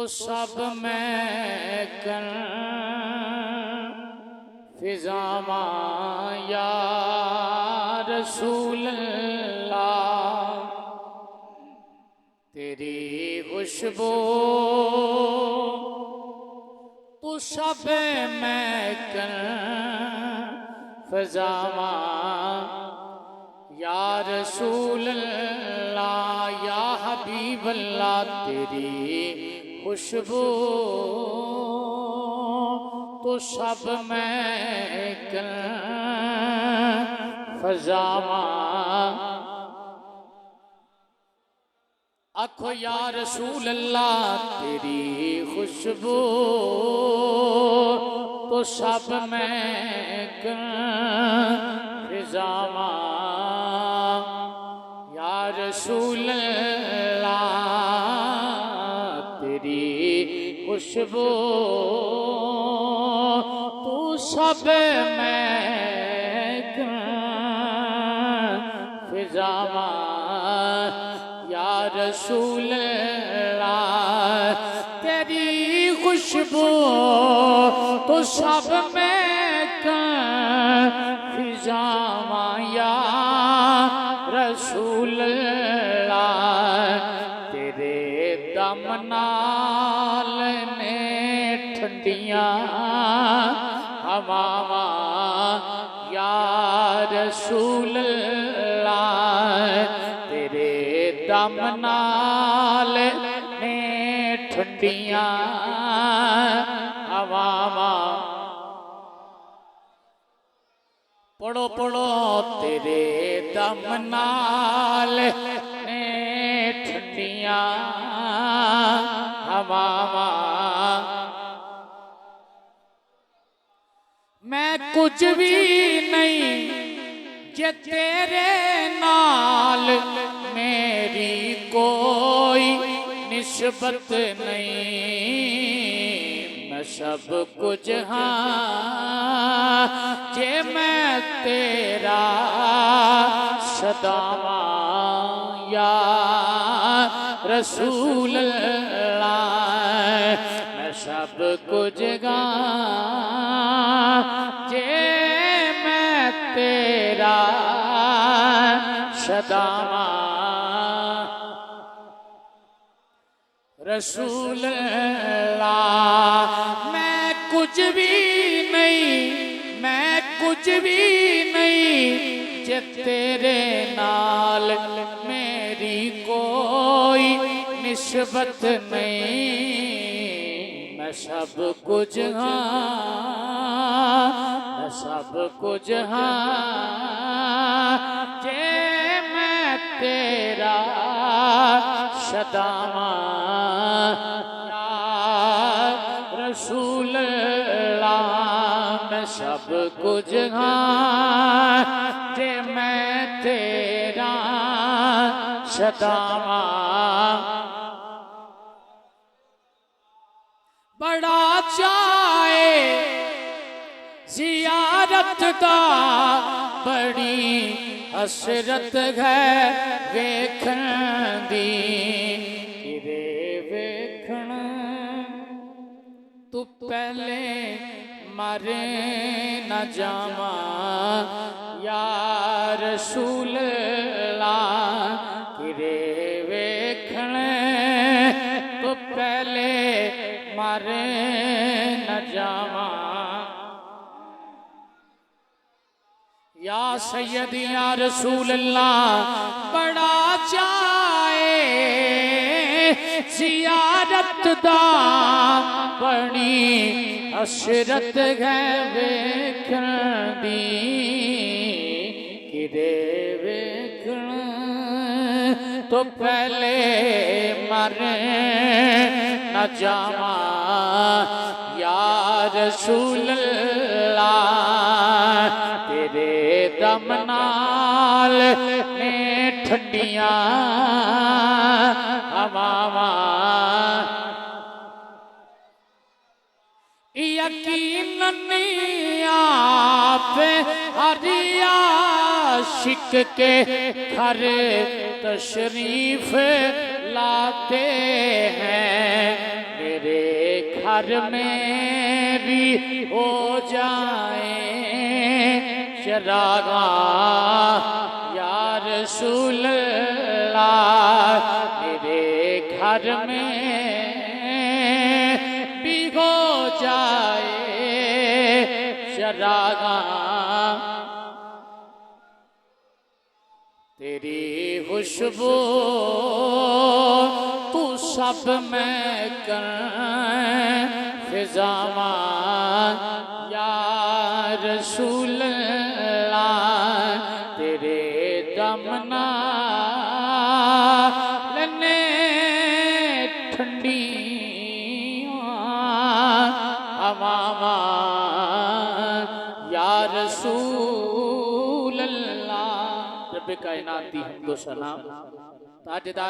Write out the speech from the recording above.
तो सब मैं कर फिजामा या रसूल अल्लाह, तेरी खुशबू तो सब मैं कर फिजामा या रसूल अल्लाह, या हबीब अल्लाह, तेरी खुशबू तो सब मैं कर फजामा। आखो या रसूल अल्लाह, तेरी खुशबू तो सब मैं कर फिजामा। या रसूल अल्लाह, तेरी खुशबू तू सब मैं कर फिजामा। या रसूल अल्लाह, तेरी खुशबू तो सब मैं कर फिजामा। या रसूल अल्लाह, तेरे दम नाल ने ठंडियां हवावां। या रसूल अल्लाह, तेरे दम नाल ने ठंडियां हवावां। पढ़ो पढ़ो, तेरे दम नाल ने ठंडियां हवावां। मैं कुछ भी नहीं जे तेरे नाल, मेरी कोई निस्बत नहीं। मैं सब कुछ हाँ जे मैं तेरा सदावा। या रसूल अल्लाह, मैं सब कुछ गा जे मैं तेरा सदावा। रसूल अल्लाह, मैं कुछ भी नहीं, मैं कुछ भी नहीं जे तेरे नाल, मेरी कोई निस्बत नहीं। मैं सब कुछ हाँ, मैं सब कुछ हाँ जे मैं तेरा सदावा। रसूल अल्लाह, मैं सब कुछ हाँ जे मैं तेरा सदावा। बड़ा चाहे जियारत दा, बड़ी हसरत है वेखण दी। किरे वेखण तू पहले मरे न जावा। या रसूल अल्लाह, किरे वेखण तू पहले मरे न जावा। या सैयदी या रसूल अल्लाह, बड़ा चाहे जियारत दा, बड़ी हसरत है वेखण दी। किरे वेखण तो पहले मरे न जावा। या रसूल अल्लाह, तेरे दम नाल ने ठंडियां हवावां। यकीनन आप हरिया आशिक के घर तशरीफ लाते हैं, मेरे घर में भी हो जाए चरागा या रसूल अल्लाह, मेरे घर में भी हो जाए चरागा। तेरी खुशबू तू सब में कर फिजामान या रसूल अल्लाह, तेरे दमना लेने ठंडी हवा या रसूल अल्लाह। रब कायनात दी हमदो सलाम ताजदार